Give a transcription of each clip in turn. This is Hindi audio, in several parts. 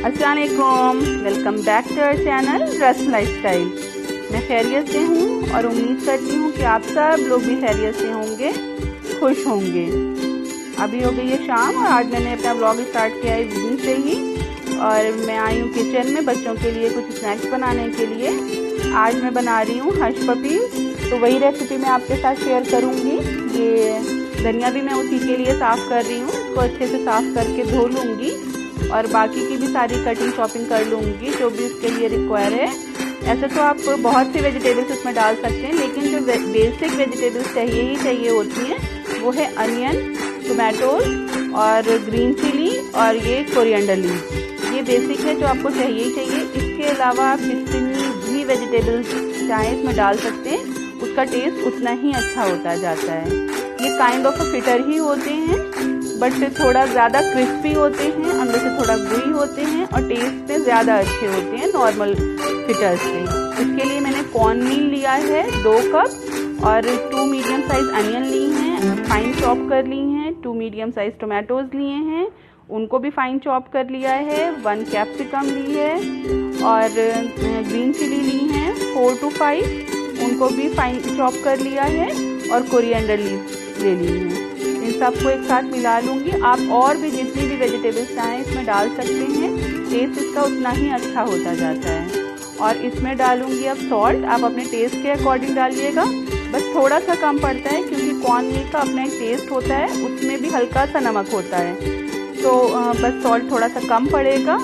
अस्सलाम वालेकुम, welcome back to our channel Rasm lifestyle. मैं खैरियत से हूँ और उम्मीद करती हूँ कि आप सब लोग भी खैरियत से होंगे, खुश होंगे। अभी हो गई है शाम और आज मैंने अपना ब्लॉग स्टार्ट किया है इवनिंग से ही और मैं आई हूँ किचन में बच्चों के लिए कुछ स्नैक्स बनाने के लिए। आज मैं बना रही हूँ हश पपीज़, तो वही रेसिपी मैं आपके साथ शेयर करूँगी। ये धनिया भी मैं उसी के लिए साफ़ कर रही हूँ, इसको अच्छे से साफ़ करके धो लूँगी और बाकी की भी सारी कटिंग शॉपिंग कर लूँगी जो भी उसके लिए रिक्वायर है। ऐसे तो आप बहुत सी वेजिटेबल्स इसमें डाल सकते हैं, लेकिन जो बेसिक वेजिटेबल्स चाहिए होती हैं वो है अनियन, टोमेटोज और ग्रीन चिली और ये कोरिएंडर लीव्स। ये बेसिक है जो आपको चाहिए ही चाहिए। इसके अलावा आप जितनी भी वेजिटेबल्स चाहें इसमें डाल सकते हैं, उसका टेस्ट उतना ही अच्छा होता जाता है। ये काइंड ऑफ फिटर ही होते हैं बट थोड़ा ज़्यादा क्रिस्पी होते हैं, अंदर से थोड़ा गुई होते हैं और टेस्ट में ज़्यादा अच्छे होते हैं नॉर्मल फिटर्स से। इसके लिए मैंने कॉर्न मील लिया है 2 कप और 2 मीडियम साइज़ अनियन ली हैं, फाइन चॉप कर ली हैं। 2 मीडियम साइज़ टोमेटोज़ लिए हैं, उनको भी फाइन चॉप कर लिया है। 1 कैप्सिकम ली है और ग्रीन चिली ली हैं 4 to 5, उनको भी फाइन चॉप कर लिया है और कोरिएंडर लीव्स ले ली हैं। इन सबको एक साथ मिला लूँगी। आप और भी जितनी भी वेजिटेबल्स चाहें इसमें डाल सकते हैं, टेस्ट इसका उतना ही अच्छा होता जाता है। और इसमें डालूँगी अब सॉल्ट, आप अपने टेस्ट के अकॉर्डिंग डालिएगा, बस थोड़ा सा कम पड़ता है क्योंकि कॉर्न मील का अपना एक टेस्ट होता है, उसमें भी हल्का सा नमक होता है, तो बस सॉल्ट थोड़ा सा कम पड़ेगा।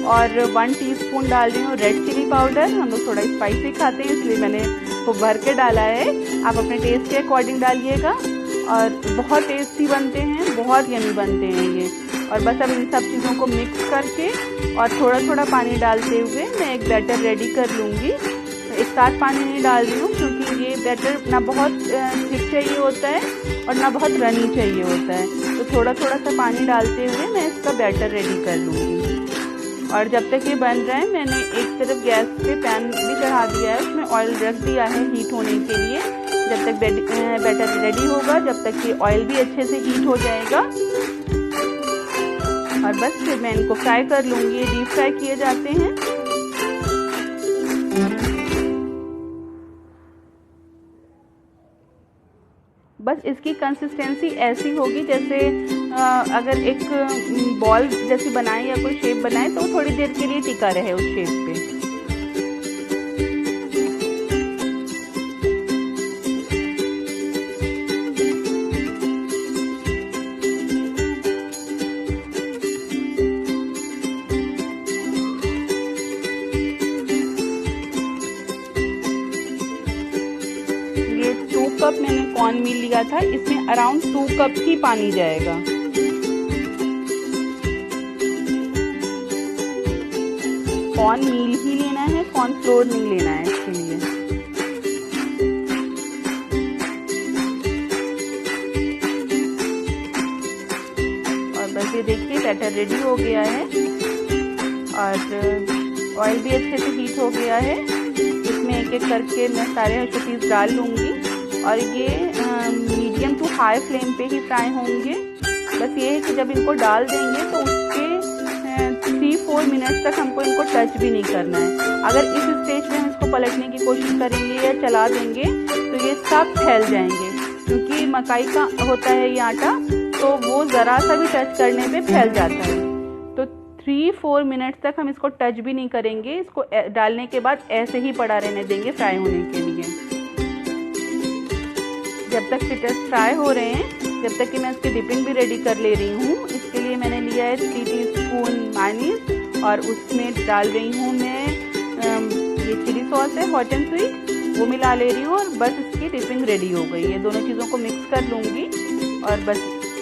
और 1 टीस्पून डाल रही हूँ रेड चिली पाउडर। हम लोग थोड़ा स्पाइसी खाते हैं इसलिए मैंने वो भर के डाला है, आप अपने टेस्ट के अकॉर्डिंग डालिएगा। और बहुत टेस्टी बनते हैं, बहुत यमी बनते हैं ये। और बस अब इन सब चीज़ों को मिक्स करके और थोड़ा थोड़ा पानी डालते हुए मैं एक बैटर रेडी कर लूँगी। एक साथ पानी नहीं डाल रही हूँ क्योंकि ये बैटर ना बहुत थिक चाहिए होता है और ना बहुत रनी चाहिए होता है, तो थोड़ा थोड़ा सा पानी डालते हुए मैं इसका बैटर रेडी कर लूँगी। और जब तक ये बन रहा है मैंने एक तरफ गैस पे पैन भी चढ़ा दिया है, उसमें ऑयल रख दिया है हीट होने के लिए। जब तक बैटर रेडी होगा, जब तक ये ऑयल भी अच्छे से हीट हो जाएगा और बस फिर मैं इनको फ्राई कर लूँगी। ये डीप फ्राई किए जाते हैं। बस इसकी कंसिस्टेंसी ऐसी होगी जैसे अगर एक बॉल जैसी बनाए या कोई शेप बनाए तो थोड़ी देर के लिए टिका रहे उस शेप पे। ये 2 कप मैंने कॉर्न मील लिया था, इसमें अराउंड 2 कप ही पानी जाएगा। कॉर्न मील ही लेना है, कॉर्न फ्लोर नहीं लेना है इसके लिए। और बस ये देखिए बैटर रेडी हो गया है और ऑयल भी अच्छे से हीट हो गया है। इसमें एक एक करके मैं सारे हश पपीज़ डाल लूँगी और ये मीडियम टू हाई फ्लेम पे ही फ्राई होंगे। बस ये है कि जब इनको डाल देंगे तो उसके 3-4 मिनट तक हमको इनको टच भी नहीं करना है। अगर इस स्टेज में हम इसको पलटने की कोशिश करेंगे या चला देंगे तो ये सब फैल जाएंगे, क्योंकि मकाई का होता है ये आटा, तो वो ज़रा सा भी टच करने पे फैल जाता है। तो 3-4 मिनट तक हम इसको टच भी नहीं करेंगे, इसको डालने के बाद ऐसे ही पड़ा रहने देंगे फ्राई होने के लिए। जब तक फिटर्स फ्राई हो रहे हैं, जब तक कि मैं इसकी डिपिंग भी रेडी कर ले रही हूँ। इसके लिए मैंने लिया है 3 टीस्पून मेयोनीज और उसमें डाल रही हूँ मैं ये चिली सॉस है हॉट एंड स्वीट, वो मिला ले रही हूँ और बस इसकी डिपिंग रेडी हो गई है। दोनों चीज़ों को मिक्स कर लूँगी और बस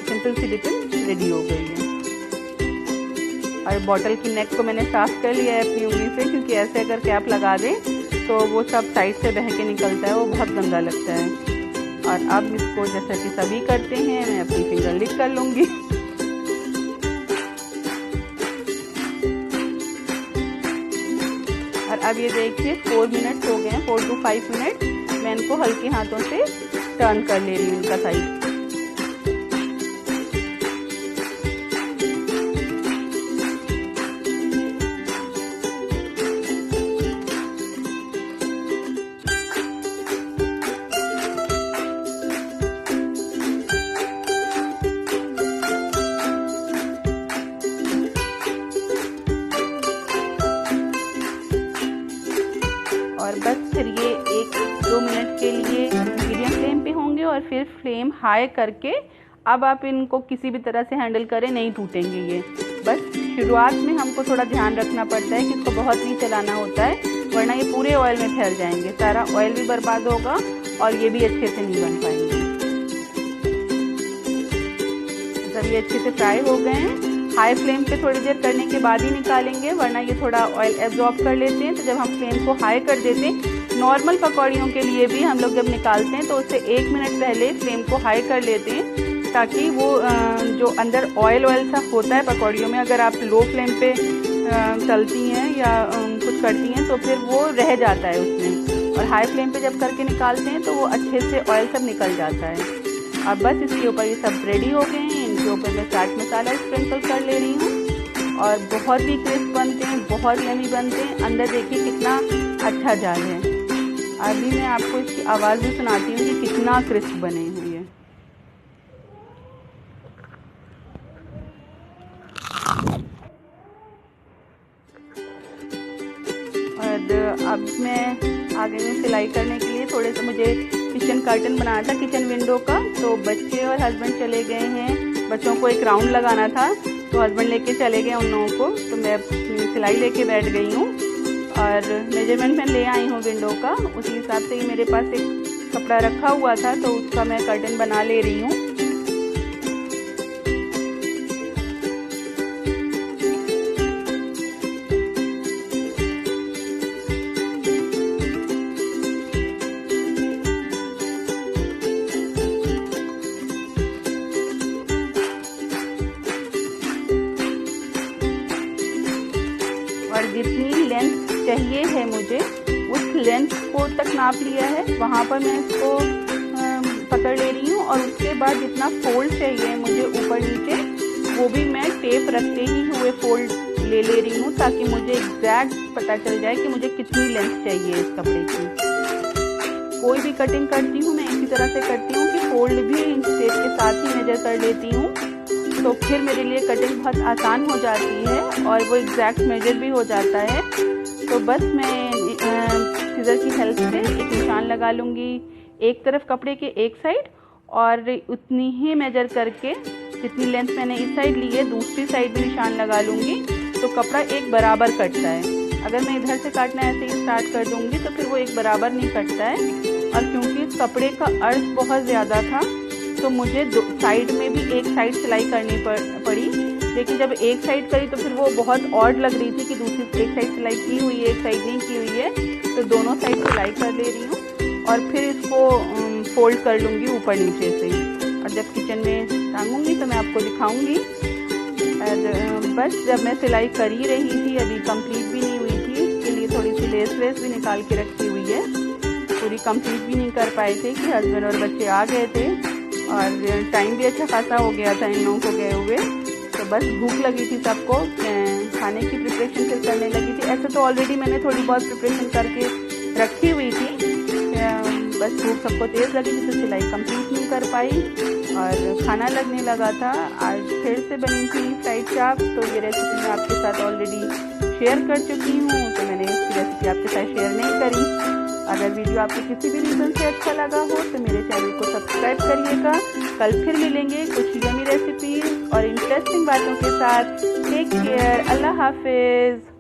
सिंपल सी डिपिंग रेडी हो गई है। और बॉटल की नेक को मैंने साफ़ कर लिया है अपनी उंगली से, क्योंकि ऐसे अगर कैप लगा दें तो वो सब साइड से बह के निकलता है, वो बहुत गंदा लगता है। और अब इसको जैसा कि सभी करते हैं मैं अपनी फिंगर लिक कर लूँगी। और अब ये देखिए 4 मिनट हो गए हैं, 4 to 5 मिनट। मैं इनको हल्के हाथों से टर्न कर ले रही हूँ इनका साइड। और फिर फ्लेम हाई करके अब आप इनको किसी भी तरह से हैंडल करें, नहीं टूटेंगे ये। बस शुरुआत में हमको थोड़ा ध्यान रखना पड़ता है कि इसको बहुत नहीं चलाना होता है, वरना ये पूरे ऑयल में फैल जाएंगे, सारा ऑयल भी बर्बाद होगा और ये भी अच्छे से नहीं बन पाएंगे। जब ये अच्छे से फ्राई हो गए हैं, हाई फ्लेम पे थोड़ी देर करने के बाद ही निकालेंगे, वरना ये थोड़ा ऑयल एब्जॉर्ब कर लेते हैं। तो जब हम फ्लेम को हाई कर देते हैं, नॉर्मल पकौड़ियों के लिए भी हम लोग जब निकालते हैं तो उससे 1 मिनट पहले फ्लेम को हाई कर लेते हैं, ताकि वो जो अंदर ऑयल सा होता है पकौड़ियों में, अगर आप लो फ्लेम पे तलती हैं या कुछ करती हैं तो फिर वो रह जाता है उसमें, और हाई फ्लेम पे जब करके निकालते हैं तो वो अच्छे से ऑयल सब निकल जाता है। अब बस इसके ऊपर ये सब रेडी हो गए हैं, इनके ऊपर मैं चाट मसाला स्प्रिंकल कर ले रही हूँ और बहुत ही क्रिस्प बनते हैं, बहुत यमी बनते हैं। अंदर देखिए कितना अच्छा जाल है। अभी मैं आपको इसकी आवाज़ भी सुनाती हूँ कि कितना क्रिस्प बने हैं ये। और अब मैं आगे में सिलाई करने के लिए थोड़े से मुझे किचन कर्टन बनाना था, किचन विंडो का। तो बच्चे और हस्बैंड चले गए हैं, बच्चों को एक राउंड लगाना था तो हस्बैंड लेके चले गए उन लोगों को, तो मैं सिलाई लेके बैठ गई हूँ और मेजरमेंट में ले आई हूँ विंडो का। उसी हिसाब से ही मेरे पास एक कपड़ा रखा हुआ था तो उसका मैं कर्टन बना ले रही हूँ। और जितनी लेंथ चाहिए है मुझे उस लेंथ को तक नाप लिया है, वहाँ पर मैं इसको पकड़ ले रही हूँ। और उसके बाद जितना फोल्ड चाहिए मुझे ऊपर नीचे, वो भी मैं टेप रखते ही हुए फोल्ड ले रही हूँ, ताकि मुझे एग्जैक्ट पता चल जाए कि मुझे कितनी लेंथ चाहिए इस कपड़े की। कोई भी कटिंग करती हूँ मैं इसी तरह से करती हूँ कि फोल्ड भी इंच टेप के साथ ही मेजर कर लेती हूँ, तो फिर मेरे लिए कटिंग बहुत आसान हो जाती है और वो एग्जैक्ट मेजर भी हो जाता है। तो बस मैं सीजर की हेल्प से एक निशान लगा लूँगी एक तरफ कपड़े के एक साइड, और उतनी ही मेजर करके जितनी लेंथ मैंने इस साइड ली है दूसरी साइड भी निशान लगा लूँगी, तो कपड़ा एक बराबर कटता है। अगर मैं इधर से काटना ऐसे ही स्टार्ट कर दूँगी तो फिर वो एक बराबर नहीं कटता है। और क्योंकि इस कपड़े का अर्थ बहुत ज़्यादा था तो मुझे दो साइड में भी एक साइड सिलाई करनी पड़ी, लेकिन जब एक साइड करी तो फिर वो बहुत ऑड लग रही थी कि दूसरी एक साइड सिलाई की हुई है एक साइड नहीं की हुई है, तो दोनों साइड सिलाई कर ले रही हूँ और फिर इसको फोल्ड कर लूँगी ऊपर नीचे से। और जब किचन में टांगूंगी तो मैं आपको दिखाऊंगी। और बस जब मैं सिलाई कर ही रही थी, अभी कंप्लीट भी नहीं हुई थी, इसके लिए थोड़ी सी लेस वेस भी निकाल के रखी हुई है, पूरी कंप्लीट भी नहीं कर पाए थे कि हस्बैंड और बच्चे आ गए थे और टाइम भी अच्छा खासा हो गया था इन लोगों को गए हुए। तो बस भूख लगी थी सबको, खाने की प्रिपरेशन फिर करने लगी थी। ऐसे तो ऑलरेडी मैंने थोड़ी बहुत प्रिपरेशन करके रखी हुई थी, बस भूख सबको तेज़ लगी थी तो सिलाई कंप्लीट नहीं कर पाई और खाना लगने लगा था। आज फिर से बनी थी फ्राइड चाप, तो ये रेसिपी मैं आपके साथ ऑलरेडी शेयर कर चुकी हूँ, तो मैंने इसकी रेसिपी आपके साथ शेयर नहीं करी। अगर वीडियो आपको किसी भी रीज़न से अच्छा लगा हो तो मेरे चैनल को सब्सक्राइब करिएगा। कल फिर मिलेंगे कुछ यमी रेसिपीज़ और इंटरेस्टिंग बातों के साथ। टेक केयर, अल्लाह हाफिज़।